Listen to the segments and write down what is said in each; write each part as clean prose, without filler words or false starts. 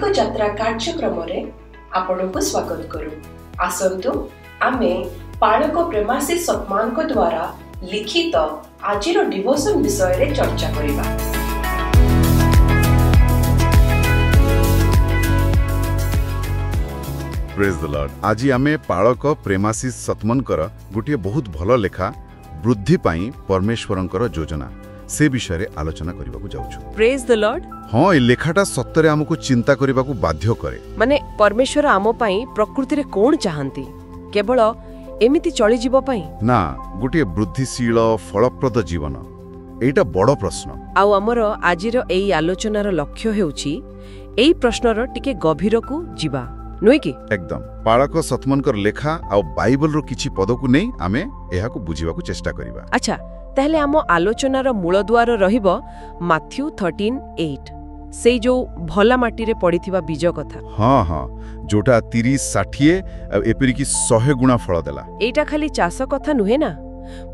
यात्रा कार्यक्रम रे आपनको स्वागत करू। आसंतु आमे पालक प्रेमाशीष सतमान को द्वारा लिखित आजिर डिवोशन विषय रे चर्चा करिबा। Praise the Lord. आज आमे पालक प्रेमाशीष सतमनकर गोटे बहुत भल लेखा वृद्धि पाई परमेश्वरंकर योजना से विषय आलोचना करबाकू जाउछु। Praise the lord. हाँ, ए लेखाटा सत्तरे हमकु चिंता करबाकू बाध्य करे। माने परमेश्वर आमो पाई प्रकृति रे कोन चाहंती? केवल एमिति चली जीवो पाई ना, गोटे वृद्धिशील फलप्रद जीवन, एटा बड़ प्रश्न। आउ हमर आजिर एई आलोचनार लक्ष्य हेउची एई प्रश्नर टिके गभीर को जीवा नुई कि एकदम पालक सतमनकर लेखा आ बाइबल रो किछि पद को नै आमे एहाकू बुझिबाकू चेष्टा करिबा। अच्छा, ताहले आम आलोचनार मूल द्वार रहिबो माथ्यू 13:8 से जो भला माटी रे पड़िथिबा बीज कथा। हाँ हाँ, जोटा 30-60 एपरि की 100 गुणा फल देला। एटा खाली चाष कथा नुहे ना,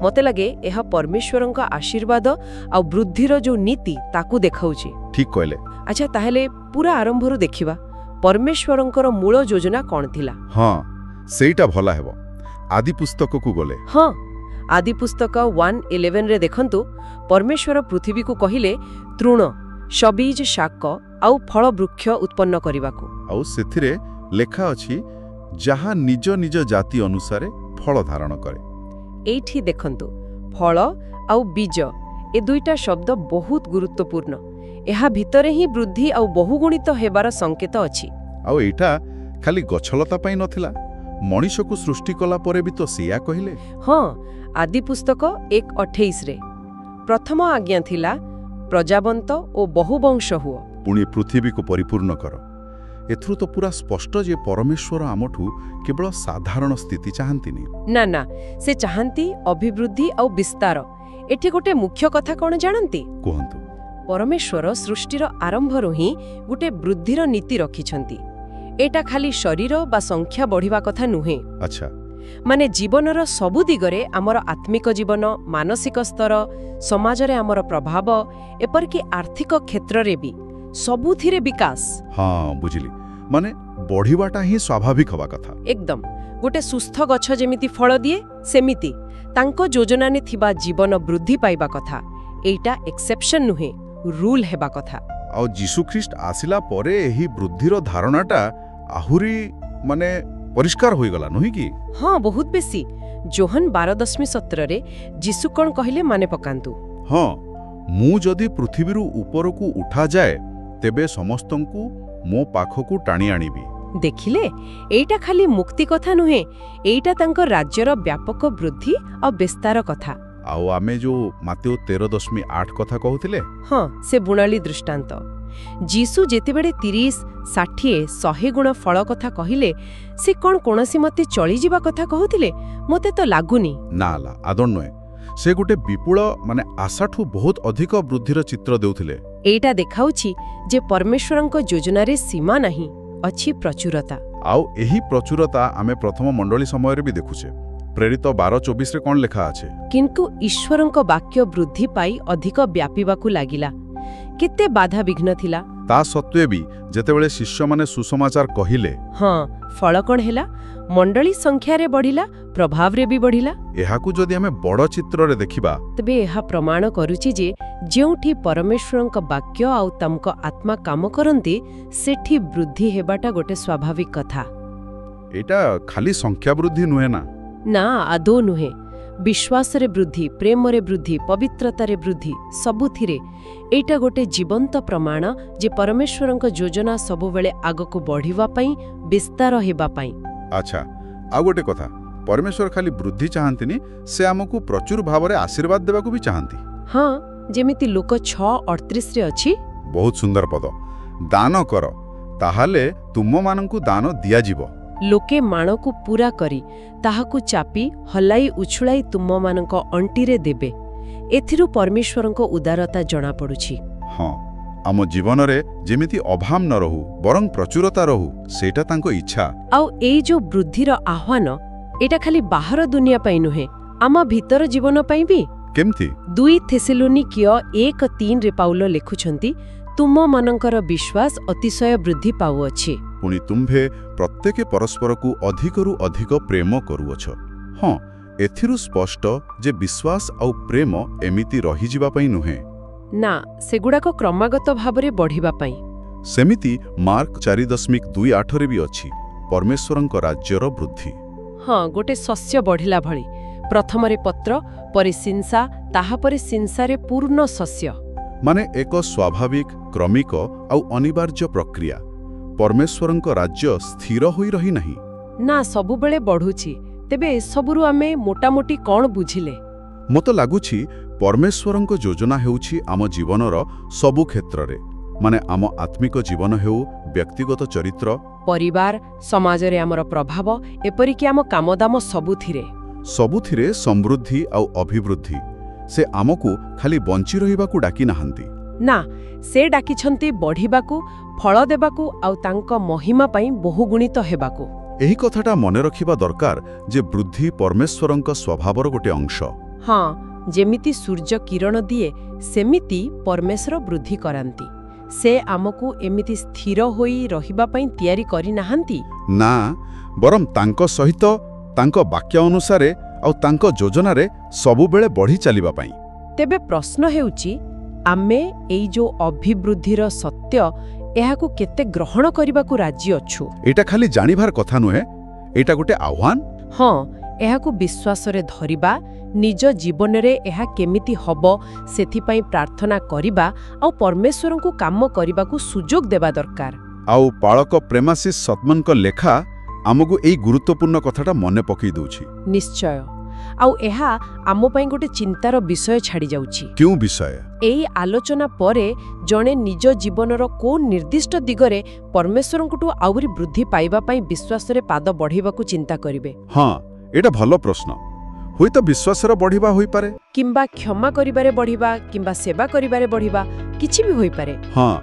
मते लगे एहा परमेश्वरंका आशीर्वाद आ वृद्धिर जो नीति ताकू देखाउची। ठीक कहले। अच्छा, ताहले पूरा आरंभरू देखिबा परमेश्वरंकर मूल योजना कौन थिला? हाँ, सेटा भला हेबो। आदि पुस्तक को गले। हाँ, आदि पुस्तक 1:11 रे देखंतु परमेश्वर पृथ्वी को कहिले तृण सबीज शाक आउ फल वृक्ष उत्पन्न करिबाकू। आउ सेथिरे लेखा अछि जहा निज निज जाति अनुसारे फल धारण करे। एठी देखंतु फल आउ बीज ए दुईटा शब्द बहुत गुरुत्वपूर्ण। एहा भितरे ही वृद्धि आउ बहुगुणित हेबार संकेत अछि। आउ एटा खाली गछलता पई नथिला, मनुष्य को सृष्टि कला परे भी तो सिया कहिले। हाँ, आदि पुस्तक 1:28 रे प्रथम आज्ञा थिला प्रजावंत ओ बहुवंश हुओ, पुणी पृथ्वी को परिपूर्ण कर। एथरु तो पूरा स्पष्ट जे परमेश्वर आमठू केवल साधारण स्थिति चाहंतिनी। ना ना, से चाहंती अभिवृद्धि आउ विस्तार। एठी गोटे मुख्य कथा कोन जानंती? कहंतु। परमेश्वर सृष्टिर आरंभरू ही गोटे वृद्धिर नीति रखिछंती। एटा खाली शरीर बा संख्या बढ़िबा कथा नुहे। अच्छा, माने जीवनर सबु दिगरे आमर आत्मिक जीवन, मानसिक स्तर, समाजरे आमर प्रभाव, एपर कि आर्थिक क्षेत्र रे भी सबुथिरे विकास। हाँ, बुझिली। माने बढ़िबाटा ही स्वाभाविक हवा कथा। एकदम गोटे सुस्थ गछ जेमिति फल दिए सेमिति तांको योजना ने थिबा जीवन वृद्धि पाइबा कथा। एटा एक्सेप्शन नुहे, रूल हेबा कथा। आ जीसु ख्रीस्ट आसिला परे एही वृद्धिर धारणाटा आहुरी माने परिष्कार होई गला नही कि? हाँ, बहुत बेसी। जोहन 12:17 रे जीसु कोन कहिले माने पकांतु। हाँ, मु जदि पृथ्वीरु उपरकू उठा जाए तेबे समस्तंकु मो पाखकू टाणी आनिबी। देखिले, एटा खाली मुक्ति कथा नुहे, एटा तांको राज्यर व्यापक वृद्धि और विस्तार कथा। आउ आमे जो मातेओ 13:8 कथा कहूतिले, हाँ, से बुणाली दृष्टांत। जीसु जेतेबेले 30, 60, 100 गुण फल कथा कहिले से कोन कोनसी मते चली जीवा कथा कहूतिले? मते तो लागुनी। नाला आदर नय, से गोटे विपुल माने आशाठू बहुत अधिक वृद्धिर चित्र देउथिले। एटा देखाउछि जे परमेश्वरंक योजना रे सीमा नाही, अछि प्रचुरता। आउ एही प्रचुरता आमे प्रथम मंडली समय रे भी देखुछे। प्रेरित 12:24 रे कोन लेखा आछे? किंतु ईश्वरंक वाक्य वृद्धि पाई अधिक व्यापीबाकू लागिला। केते बाधा विघ्न थिला, ता सत्वे भी जेतेबेले शिष्य माने सुसमाचार कहिले, हाँ, फल कोन हेला? मंडली संख्या रे बढ़िला, प्रभाव रे भी बढ़िला। एहाकू जदि हमें बड़ चित्र रे देखिबा तबे एहा प्रमाण करूची जे जेउठी परमेश्वरंक वाक्य आउ तमक आत्मा काम करंती सेठी वृद्धि हेबाटा गोटे स्वाभाविक कथा। एटा खाली संख्या वृद्धि नुहे ना। ना, आदो नुहे। विश्वास रे वृद्धि, प्रेम रे वृद्धि, पवित्रता रे वृद्धि, सबुथिरे एटा गोटे जीवंत प्रमाण जे परमेश्वरंक योजना सबु बेले आगको बढ़िवा पई, विस्तार हेबा पई। अच्छा, आ गोटे कथा, परमेश्वर खाली वृद्धि चाहंतिनी, से हमकु प्रचुर भाव रे आशीर्वाद देबाकू भी चाहंती। हाँ, जेमिति लोक 6:38 रे अछि। बहुत सुंदर पद। दान कर ताहाले तुम मानंकु दान दिया जीवो। लोके माणकू पूरा करी ताहाकू चापी हलाई उछुलाई तुम मानक अंटी रे देबे। एथिरु परमेश्वरंक उदारता जणा पडुछि। हाँ, आम जीवन रे जेमिति अभाव न रहू बरं प्रचुरता रहू, सेटा तांको इच्छा। आउ एई जो वृद्धिर आह्वान एटा खाली बाहर दुनिया पई नुहे, आम भीतर जीवन पई भी। केमथि? 2 थेसेलोनिकीय 1:3 रे पाउलो लेखुछंती, ତୁମମାନଙ୍କର ବିଶ୍ୱାସ ଅତିଶୟ ବୃଦ୍ଧି ପାଉଅଛି। ପୁଣି ତୁମ୍ଭେ ପ୍ରତ୍ୟେକେ ପରସ୍ପରକୁ ଅଧିକରୁ ଅଧିକ ପ୍ରେମ କରୁଅଛ। ହଁ, ଏଥିରୁ ସ୍ପଷ୍ଟ ଯେ ବିଶ୍ୱାସ ଆଉ ପ୍ରେମ ଏମିତି ରହିଯିବା ପାଇଁ ନୁହେଁ। ନା, ସେଗୁଡ଼ାକ କ୍ରମାଗତ ଭାବରେ ବଢ଼ିବା ପାଇଁ। ସେମିତି ମାର୍କ 4:28ରେ ବି ଅଛି, ପରମେଶ୍ୱରଙ୍କ ରାଜ୍ୟର ବୃଦ୍ଧି। ହଁ, ଗୋଟେ ଶସ୍ୟ ବଢ଼ିଲା ଭଳି ପ୍ରଥମରେ ପତ୍ର, ପରେ ସିଂସା, ତାହାପରେ ସିଂସାରେ ପୂର୍ଣ୍ଣ ଶସ୍ୟ। ମାନେ ଏକ ସ୍ୱାଭାବିକ, କ୍ରମିକ ଆଉ ଅନିବାର୍ଯ୍ୟ ପ୍ରକ୍ରିୟା। ପରମେଶ୍ୱରଙ୍କ ରାଜ୍ୟ ସ୍ଥିର ହୋଇ ରହି ନାହିଁ। ନା, ସବୁବେଳେ ବଢ଼ୁଛି। ତେବେ ଏସବୁରୁ ଆମେ ମୋଟାମୋଟି କ'ଣ ବୁଝିଲେ? ମୋତେ ଲାଗୁଛି ପରମେଶ୍ୱରଙ୍କ ଯୋଜନା ହେଉଛି ଆମ ଜୀବନର ସବୁ କ୍ଷେତ୍ରରେ, ମାନେ ଆମ ଆତ୍ମିକ ଜୀବନ ହେଉ, ବ୍ୟକ୍ତିଗତ ଚରିତ୍ର, ପରିବାର, ସମାଜରେ ଆମର ପ୍ରଭାବ, ଏପରିକି ଆମ କାମଦାମ ସବୁଥିରେ ସମୃଦ୍ଧି ଆଉ ଅଭିବୃଦ୍ଧି। ସେ ଆମକୁ ଖାଲି ବଞ୍ଚି ରହିବାକୁ ଡାକି ନାହାନ୍ତି। ନା, ସେ ଡାକିଛନ୍ତି ବଢ଼ିବାକୁ, ଫଳ ଦେବାକୁ ଆଉ ତାଙ୍କ ମହିମା ପାଇଁ ବହୁଗୁଣିତ ହେବାକୁ। ଏହି କଥାଟା ମନେ ରଖିବା ଦରକାର ଯେ ବୃଦ୍ଧି ପରମେଶ୍ୱରଙ୍କ ସ୍ୱଭାବର ଗୋଟେ ଅଂଶ। ହଁ, ଯେମିତି ସୂର୍ଯ୍ୟ କିରଣ ଦିଏ ସେମିତି ପରମେଶ୍ୱର ବୃଦ୍ଧି କରାନ୍ତି। ସେ ଆମକୁ ଏମିତି ସ୍ଥିର ହୋଇ ରହିବା ପାଇଁ ତିଆରି କରିନାହାନ୍ତି। ନା, ବରଂ ତାଙ୍କ ସହିତ, ତାଙ୍କ ବାକ୍ୟ ଅନୁସାରେ ଆଉ ତାଙ୍କ ଯୋଜନାରେ ସବୁବେଳେ ବଢ଼ି ଚାଲିବା ପାଇଁ। ତେବେ ପ୍ରଶ୍ନ ହେଉଛି, ଆମେ ଏଇ ଯୋଉ ଅଭିବୃଦ୍ଧିର ସତ୍ୟ, ଏହାକୁ କେତେ ଗ୍ରହଣ କରିବାକୁ ରାଜି ଅଛୁ? ଏଇଟା ଖାଲି ଜାଣିବାର କଥା ନୁହେଁ, ଏଇଟା ଗୋଟେ ଆହ୍ୱାନ। ହଁ, ଏହାକୁ ବିଶ୍ୱାସରେ ଧରିବା, ନିଜ ଜୀବନରେ ଏହା କେମିତି ହବ ସେଥିପାଇଁ ପ୍ରାର୍ଥନା କରିବା ଆଉ ପରମେଶ୍ୱରଙ୍କୁ କାମ କରିବାକୁ ସୁଯୋଗ ଦେବା ଦରକାର। ଆଉ ପାଳକ ପ୍ରେମାଶିଷ ସତ୍ମନଙ୍କ ଲେଖା ଆମକୁ ଏଇ ଗୁରୁତ୍ୱପୂର୍ଣ୍ଣ କଥାଟା ମନେ ପକାଇ ଦେଉଛି। ନିଶ୍ଚୟ। ଆଉ ଏହା ଆମ ପାଇଁ ଗୋଟେ ଚିନ୍ତାର ବିଷୟ ଛାଡ଼ି ଯାଉଛି। କେଉଁ ବିଷୟ? ଏଇ ଆଲୋଚନା ପରେ ଜଣେ ନିଜ ଜୀବନର କୋଉ ନିର୍ଦ୍ଦିଷ୍ଟ ଦିଗରେ ପରମେଶ୍ୱରଙ୍କଠୁ ଆହୁରି ବୃଦ୍ଧି ପାଇବା ପାଇଁ ବିଶ୍ୱାସରେ ପାଦ ବଢ଼ାଇବାକୁ ଚିନ୍ତା କରିବେ। ହଁ, ଏଇଟା ଭଲ ପ୍ରଶ୍ନ। ହୁଏତ ବିଶ୍ୱାସର ବଢ଼ିବା ହୋଇପାରେ, କିମ୍ବା କ୍ଷମା କରିବାରେ ବଢ଼ିବା, କିମ୍ବା ସେବା କରିବାରେ ବଢ଼ିବା, କିଛି ବି ହୋଇପାରେ। ହଁ,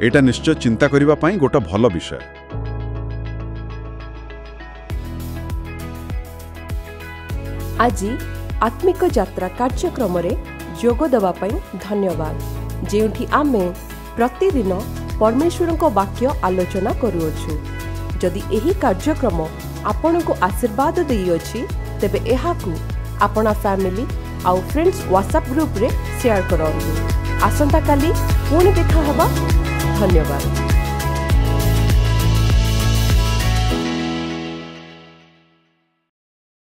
ଏଇଟା ନିଶ୍ଚୟ ଚିନ୍ତା କରିବା ପାଇଁ ଗୋଟେ ଭଲ ବିଷୟ। ଆଜି ଆତ୍ମିକ ଯାତ୍ରା କାର୍ଯ୍ୟକ୍ରମରେ ଯୋଗ ଦେବା ପାଇଁ ଧନ୍ୟବାଦ, ଯେଉଁଠି ଆମେ ପ୍ରତିଦିନ ପରମେଶ୍ୱରଙ୍କ ବାକ୍ୟ ଆଲୋଚନା କରୁଅଛୁ। ଯଦି ଏହି କାର୍ଯ୍ୟକ୍ରମ ଆପଣଙ୍କୁ ଆଶୀର୍ବାଦ ଦେଇଅଛି, ତେବେ ଏହାକୁ ଆପଣ ଫ୍ୟାମିଲି ଆଉ ଫ୍ରେଣ୍ଡସ୍ ହ୍ୱାଟ୍ସଆପ୍ ଗ୍ରୁପରେ ସେୟାର କରନ୍ତୁ। ଆସନ୍ତାକାଲି ପୁଣି ଦେଖା ହେବା। ଧନ୍ୟବାଦ।